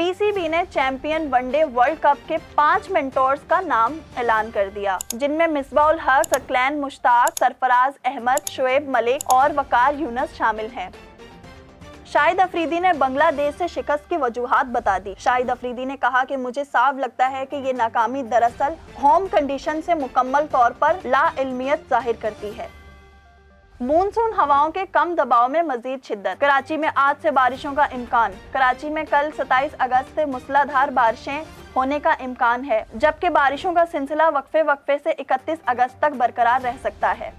PCB ने champion one day world cup के 5 mentors का नाम ऐलान कर दिया, जिनमें मिसबाह उल हक, सकलैन मुश्ताक, सरफराज अहमद, शोएब मलिक और वकार यूनुस शामिल हैं। शाहिद अफरीदी ने बांग्लादेश से शिकस्त की वजूहात बता दी। शाहिद अफरीदी ने कहा कि मुझे साफ लगता है कि ये नाकामी दरअसल होम कंडीशन से मुकम्मल तौर पर लाइल्मियत जाहिर करती है। मानसून हवाओं के कम दबाव में मजीद शिद्दत। कराची में आज से बारिशों का इम्कान। कराची में कल 27 अगस्त से मूसलाधार बारिशें होने का इम्कान है, जबकि बारिशों का सिलसिला वक्फे से 31 अगस्त तक बरकरार रह सकता है।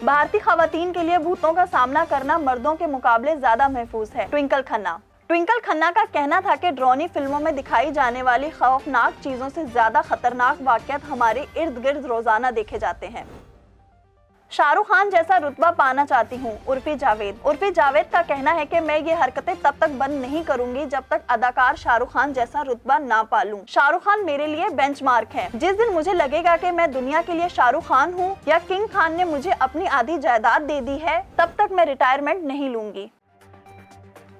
भारतीय खवातीन के लिए भूतों का सामना करना मर्दों के मुकाबले ज्यादा महफूज है। ट्विंकल खन्ना का कहना था कि ड्रोनी फिल्मों में दिखाई जाने वाली खौफनाक चीजों से ज्यादा खतरनाक वाकयात हमारे इर्द गिर्द रोजाना देखे जाते हैं। शाहरुख खान जैसा रुतबा पाना चाहती हूँ, उर्फी जावेद का कहना है कि मैं ये हरकतें तब तक बंद नहीं करूंगी जब तक अदाकार शाहरुख खान जैसा रुतबा ना पालूं। शाहरुख खान मेरे लिए बेंचमार्क हैं। जिस दिन मुझे लगेगा कि मैं दुनिया के लिए शाहरुख खान हूँ या किंग खान ने मुझे अपनी आधी जायदाद दे दी है, तब तक मैं रिटायरमेंट नहीं लूंगी।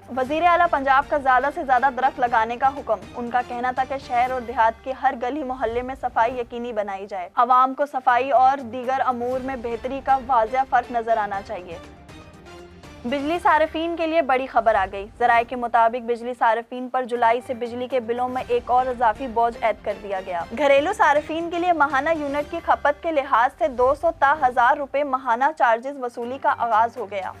वजीर आला पंजाब का ज्यादा से ज्यादा दरख्त लगाने का हुक्म। उनका कहना था कि शहर और देहात के हर गली मोहल्ले में सफाई यकीनी बनाई जाए। अवाम को सफाई और दीगर अमूर में बेहतरी का वाज़ेह फर्क नजर आना चाहिए। बिजली सारिफीन के लिए बड़ी खबर आ गई। ज़राए के मुताबिक बिजली सारिफीन पर जुलाई से बिजली के बिलों में एक और इजाफी बोझ ऐड कर दिया गया। घरेलू सारिफीन के लिए माहाना यूनिट की खपत के लिहाज से 200 ता 1000 रुपए माहाना चार्जेस वसूली का आगाज हो गया।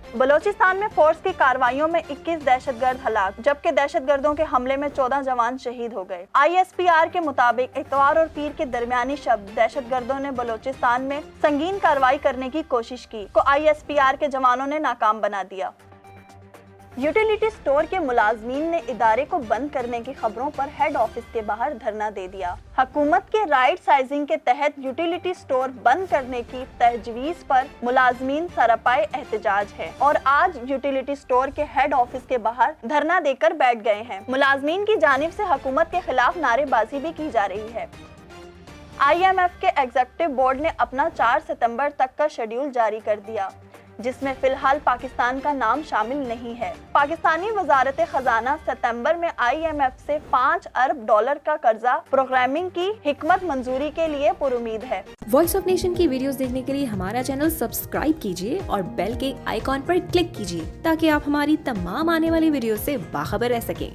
बलोचिस्तान में फोर्स की कार्रवाइयों में 21 दहशतगर्द हलाक, जबकि दहशतगर्दों के हमले में 14 जवान शहीद हो गए। ISPR के मुताबिक इतवार और पीर के दरमियानी शब दहशतगर्दों ने बलोचिस्तान में संगीन कार्रवाई करने की कोशिश की को ISPR के जवानों ने नाकाम बना दिया। यूटिलिटी स्टोर के मुलाजमीन ने इदारे को बंद करने की खबरों पर हेड ऑफिस के बाहर धरना दे दिया। हुकूमत के राइट साइजिंग के तहत यूटिलिटी स्टोर बंद करने की तजवीज पर मुलाजमीन सरापाए एहतजाज है और आज यूटिलिटी स्टोर के हेड ऑफिस के बाहर धरना देकर बैठ गए हैं। मुलाजमीन की जानिब से हुकूमत के खिलाफ नारेबाजी भी की जा रही है। IMF के एग्जीक्यूटिव बोर्ड ने अपना 4 सितंबर तक का शेड्यूल जारी कर दिया, जिसमें फिलहाल पाकिस्तान का नाम शामिल नहीं है। पाकिस्तानी वजारत खजाना सितंबर में IMF से $5 अरब का कर्जा प्रोग्रामिंग की हिकमत मंजूरी के लिए पुरुमीद है। वॉइस ऑफ नेशन की वीडियोस देखने के लिए हमारा चैनल सब्सक्राइब कीजिए और बेल के आइकॉन पर क्लिक कीजिए ताकि आप हमारी तमाम आने वाली वीडियो से बाखबर रह सकें।